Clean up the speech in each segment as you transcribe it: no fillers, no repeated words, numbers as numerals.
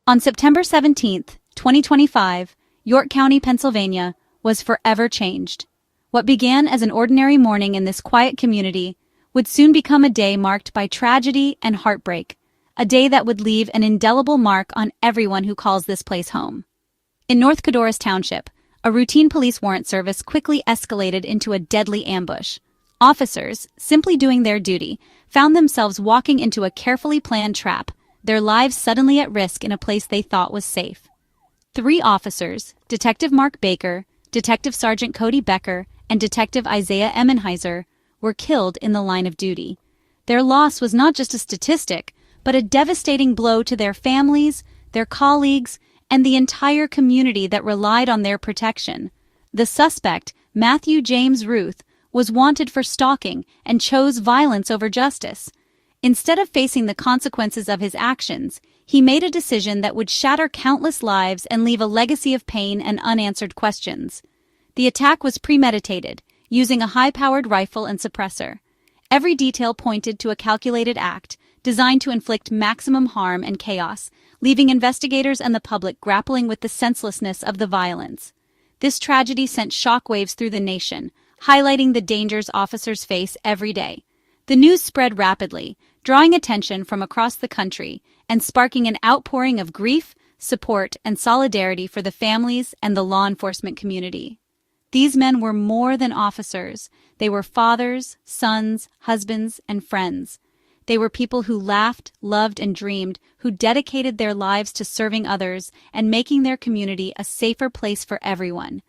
On September 17, 2025, York County, Pennsylvania, was forever changed. What began as an ordinary morning in this quiet community would soon become a day marked by tragedy and heartbreak, a day that would leave an indelible mark on everyone who calls this place home. In North Codorus Township, a routine police warrant service quickly escalated into a deadly ambush. Officers, simply doing their duty, found themselves walking into a carefully planned trap, their lives suddenly at risk in a place they thought was safe. 3 officers, Detective Mark Baker, Detective Sergeant Cody Becker, and Detective Isaiah Emenheiser, were killed in the line of duty. Their loss was not just a statistic, but a devastating blow to their families, their colleagues, and the entire community that relied on their protection. The suspect, Matthew James Ruth, was wanted for stalking and chose violence over justice. Instead of facing the consequences of his actions, he made a decision that would shatter countless lives and leave a legacy of pain and unanswered questions. The attack was premeditated, using a high-powered rifle and suppressor. Every detail pointed to a calculated act, designed to inflict maximum harm and chaos, leaving investigators and the public grappling with the senselessness of the violence. This tragedy sent shockwaves through the nation, highlighting the dangers officers face every day. The news spread rapidly, drawing attention from across the country and sparking an outpouring of grief, support, and solidarity for the families and the law enforcement community. These men were more than officers. They were fathers, sons, husbands, and friends. They were people who laughed, loved, and dreamed, who dedicated their lives to serving others and making their community a safer place for everyone.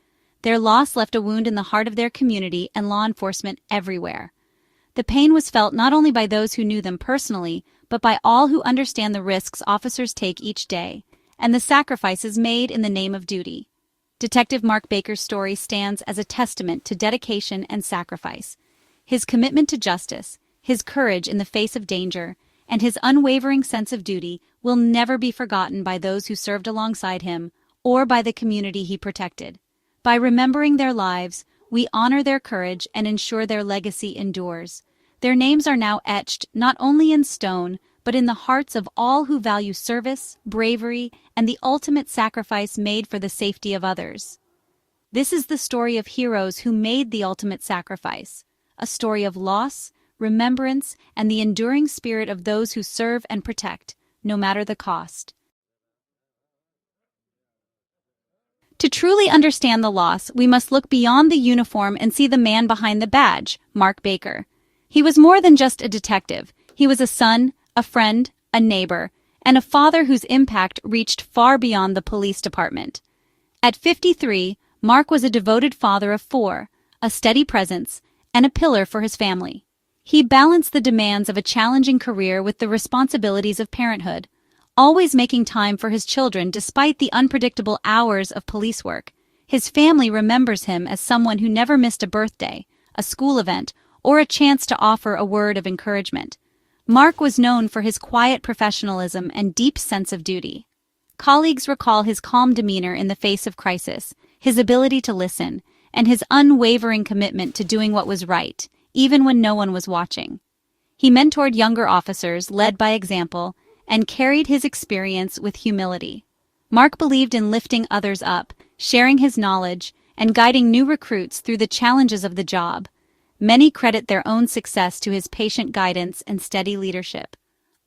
Their loss left a wound in the heart of their community and law enforcement everywhere. The pain was felt not only by those who knew them personally, but by all who understand the risks officers take each day, and the sacrifices made in the name of duty. Detective Mark Baker's story stands as a testament to dedication and sacrifice. His commitment to justice, his courage in the face of danger, and his unwavering sense of duty will never be forgotten by those who served alongside him or by the community he protected. By remembering their lives, we honor their courage and ensure their legacy endures. Their names are now etched not only in stone, but in the hearts of all who value service, bravery, and the ultimate sacrifice made for the safety of others. This is the story of heroes who made the ultimate sacrifice, a story of loss, remembrance, and the enduring spirit of those who serve and protect, no matter the cost. To truly understand the loss, we must look beyond the uniform and see the man behind the badge, Mark Baker. He was more than just a detective. He was a son, a friend, a neighbor, and a father whose impact reached far beyond the police department. At 53, Mark was a devoted father of 4, a steady presence, and a pillar for his family. He balanced the demands of a challenging career with the responsibilities of parenthood, always making time for his children despite the unpredictable hours of police work. His family remembers him as someone who never missed a birthday, a school event, or a chance to offer a word of encouragement. Mark was known for his quiet professionalism and deep sense of duty. Colleagues recall his calm demeanor in the face of crisis, his ability to listen, and his unwavering commitment to doing what was right, even when no one was watching. He mentored younger officers, led by example, and carried his experience with humility. Mark believed in lifting others up, sharing his knowledge, and guiding new recruits through the challenges of the job. Many credit their own success to his patient guidance and steady leadership.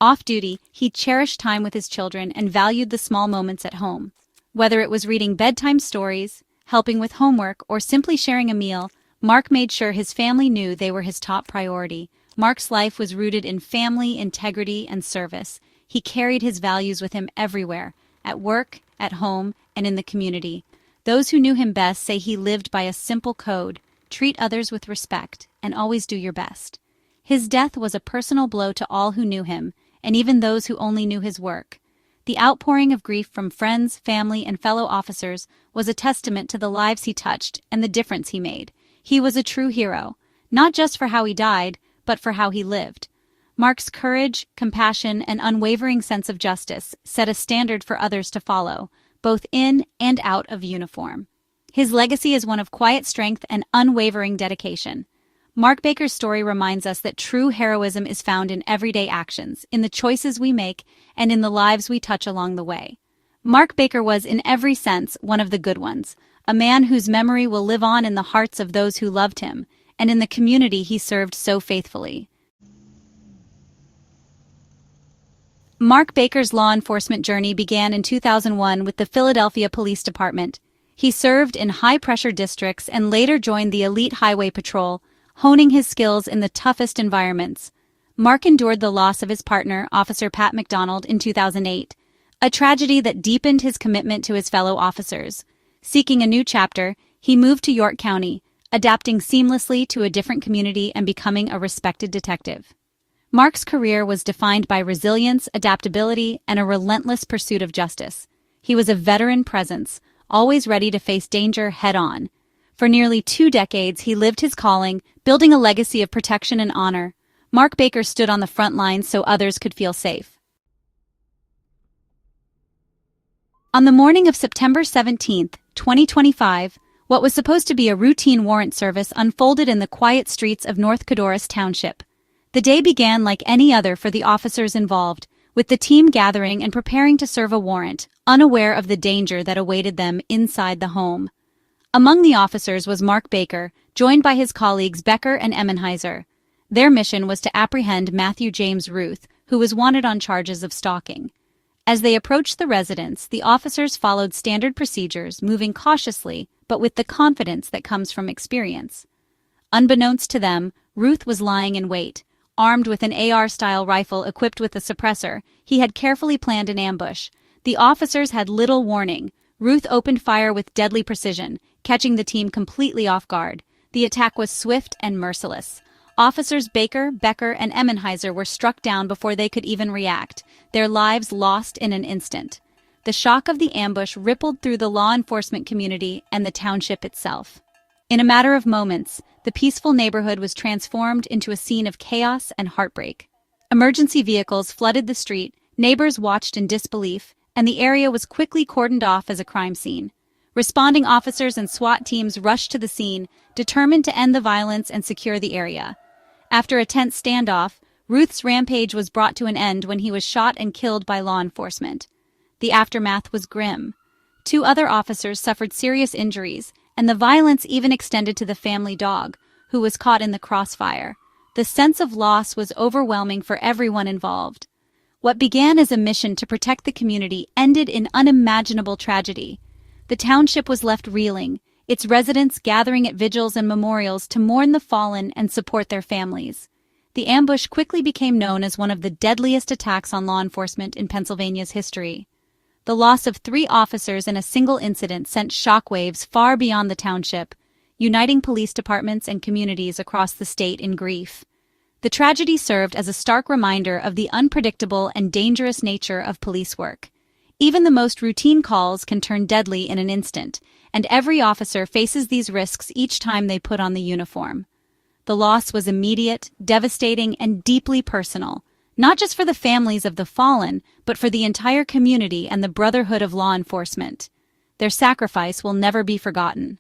Off-duty, he cherished time with his children and valued the small moments at home. Whether it was reading bedtime stories, helping with homework, or simply sharing a meal, Mark made sure his family knew they were his top priority. Mark's life was rooted in family, integrity, and service. He carried his values with him everywhere, at work, at home, and in the community. Those who knew him best say he lived by a simple code: treat others with respect, and always do your best. His death was a personal blow to all who knew him, and even those who only knew his work. The outpouring of grief from friends, family, and fellow officers was a testament to the lives he touched and the difference he made. He was a true hero, not just for how he died, but for how he lived. Mark's courage, compassion, and unwavering sense of justice set a standard for others to follow, both in and out of uniform. His legacy is one of quiet strength and unwavering dedication. Mark Baker's story reminds us that true heroism is found in everyday actions, in the choices we make, and in the lives we touch along the way. Mark Baker was, in every sense, one of the good ones, a man whose memory will live on in the hearts of those who loved him, and in the community he served so faithfully. Mark Baker's law enforcement journey began in 2001 with the Philadelphia Police Department. He served in high-pressure districts and later joined the elite highway patrol, honing his skills in the toughest environments. Mark endured the loss of his partner, Officer Pat McDonald, in 2008, a tragedy that deepened his commitment to his fellow officers. Seeking a new chapter, he moved to York County, adapting seamlessly to a different community and becoming a respected detective. Mark's career was defined by resilience, adaptability, and a relentless pursuit of justice. He was a veteran presence, always ready to face danger head-on. For nearly 2 decades, he lived his calling, building a legacy of protection and honor. Mark Baker stood on the front lines so others could feel safe. On the morning of September 17, 2025, what was supposed to be a routine warrant service unfolded in the quiet streets of North Codorus Township. The day began like any other for the officers involved, with the team gathering and preparing to serve a warrant, unaware of the danger that awaited them inside the home. Among the officers was Mark Baker, joined by his colleagues Becker and Emenheiser. Their mission was to apprehend Matthew James Ruth, who was wanted on charges of stalking. As they approached the residence, the officers followed standard procedures, moving cautiously, but with the confidence that comes from experience. Unbeknownst to them, Ruth was lying in wait. Armed with an AR-style rifle equipped with a suppressor, he had carefully planned an ambush. The officers had little warning. Ruth opened fire with deadly precision, catching the team completely off guard. The attack was swift and merciless. Officers Baker, Becker, and Emenheiser were struck down before they could even react, their lives lost in an instant. The shock of the ambush rippled through the law enforcement community and the township itself. In a matter of moments, the peaceful neighborhood was transformed into a scene of chaos and heartbreak. Emergency vehicles flooded the street, neighbors watched in disbelief, and the area was quickly cordoned off as a crime scene. Responding officers and SWAT teams rushed to the scene, determined to end the violence and secure the area. After a tense standoff, Ruth's rampage was brought to an end when he was shot and killed by law enforcement. The aftermath was grim. 2 other officers suffered serious injuries, and the violence even extended to the family dog, who was caught in the crossfire. The sense of loss was overwhelming for everyone involved. What began as a mission to protect the community ended in unimaginable tragedy. The township was left reeling, its residents gathering at vigils and memorials to mourn the fallen and support their families. The ambush quickly became known as one of the deadliest attacks on law enforcement in Pennsylvania's history. The loss of 3 officers in a single incident sent shockwaves far beyond the township, uniting police departments and communities across the state in grief. The tragedy served as a stark reminder of the unpredictable and dangerous nature of police work. Even the most routine calls can turn deadly in an instant, and every officer faces these risks each time they put on the uniform. The loss was immediate, devastating, and deeply personal, not just for the families of the fallen, but for the entire community and the brotherhood of law enforcement. Their sacrifice will never be forgotten.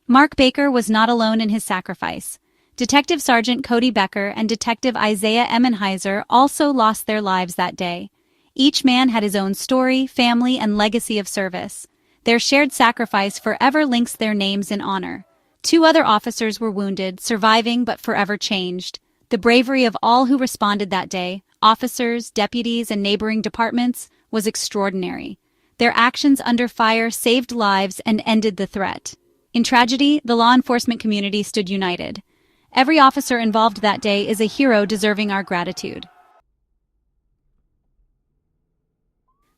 Mark Baker was not alone in his sacrifice. Detective Sergeant Cody Becker and Detective Isaiah Emenheiser also lost their lives that day. Each man had his own story, family, and legacy of service. Their shared sacrifice forever links their names in honor. 2 other officers were wounded, surviving but forever changed. The bravery of all who responded that day, officers, deputies, and neighboring departments, was extraordinary. Their actions under fire saved lives and ended the threat. In tragedy, the law enforcement community stood united. Every officer involved that day is a hero deserving our gratitude.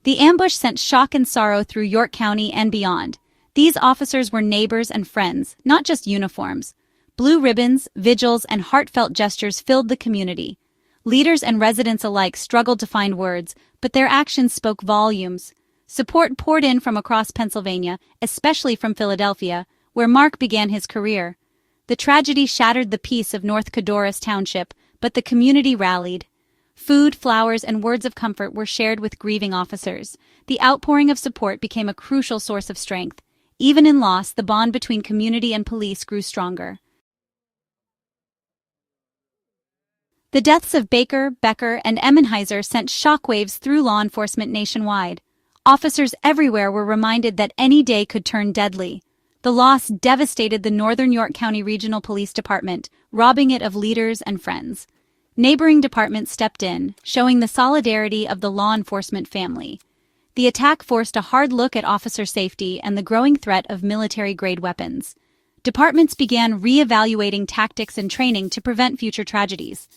The ambush sent shock and sorrow through York County and beyond. These officers were neighbors and friends, not just uniforms. Blue ribbons, vigils, and heartfelt gestures filled the community. Leaders and residents alike struggled to find words, but their actions spoke volumes. Support poured in from across Pennsylvania, especially from Philadelphia, where Mark began his career. The tragedy shattered the peace of North Codorus Township, but the community rallied. Food, flowers, and words of comfort were shared with grieving officers. The outpouring of support became a crucial source of strength. Even in loss, the bond between community and police grew stronger. The deaths of Baker, Becker, and Emenheiser sent shockwaves through law enforcement nationwide. Officers everywhere were reminded that any day could turn deadly. The loss devastated the Northern York County Regional Police Department, robbing it of leaders and friends. Neighboring departments stepped in, showing the solidarity of the law enforcement family. The attack forced a hard look at officer safety and the growing threat of military-grade weapons. Departments began re-evaluating tactics and training to prevent future tragedies.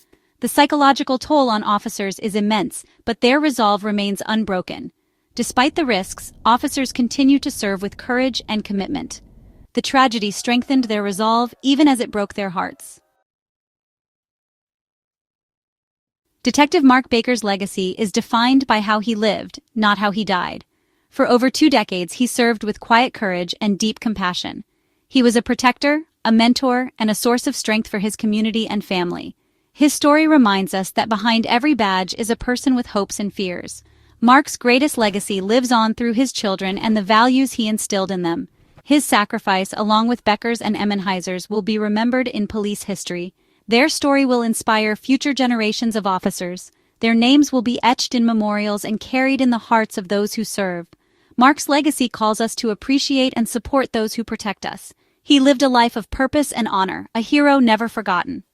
The psychological toll on officers is immense, but their resolve remains unbroken. Despite the risks, officers continue to serve with courage and commitment. The tragedy strengthened their resolve even as it broke their hearts. Detective Mark Baker's legacy is defined by how he lived, not how he died. For over 2 decades, he served with quiet courage and deep compassion. He was a protector, a mentor, and a source of strength for his community and family. His story reminds us that behind every badge is a person with hopes and fears. Mark's greatest legacy lives on through his children and the values he instilled in them. His sacrifice, along with Becker's and Emenheiser's, will be remembered in police history. Their story will inspire future generations of officers. Their names will be etched in memorials and carried in the hearts of those who serve. Mark's legacy calls us to appreciate and support those who protect us. He lived a life of purpose and honor, a hero never forgotten.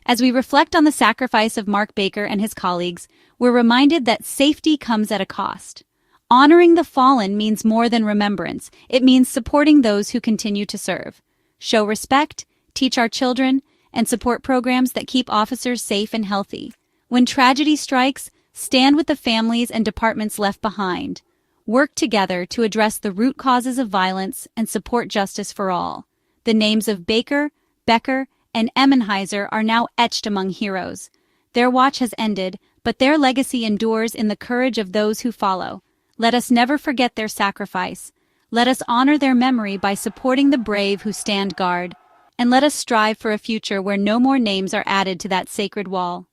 As we reflect on the sacrifice of Mark Baker and his colleagues, we're reminded that safety comes at a cost. Honoring the fallen means more than remembrance. It means supporting those who continue to serve. Show respect, teach our children, and support programs that keep officers safe and healthy. When tragedy strikes, stand with the families and departments left behind. Work together to address the root causes of violence and support justice for all. The names of Baker, Becker, and Emenheiser are now etched among heroes. Their watch has ended, but their legacy endures in the courage of those who follow. Let us never forget their sacrifice. Let us honor their memory by supporting the brave who stand guard. And let us strive for a future where no more names are added to that sacred wall.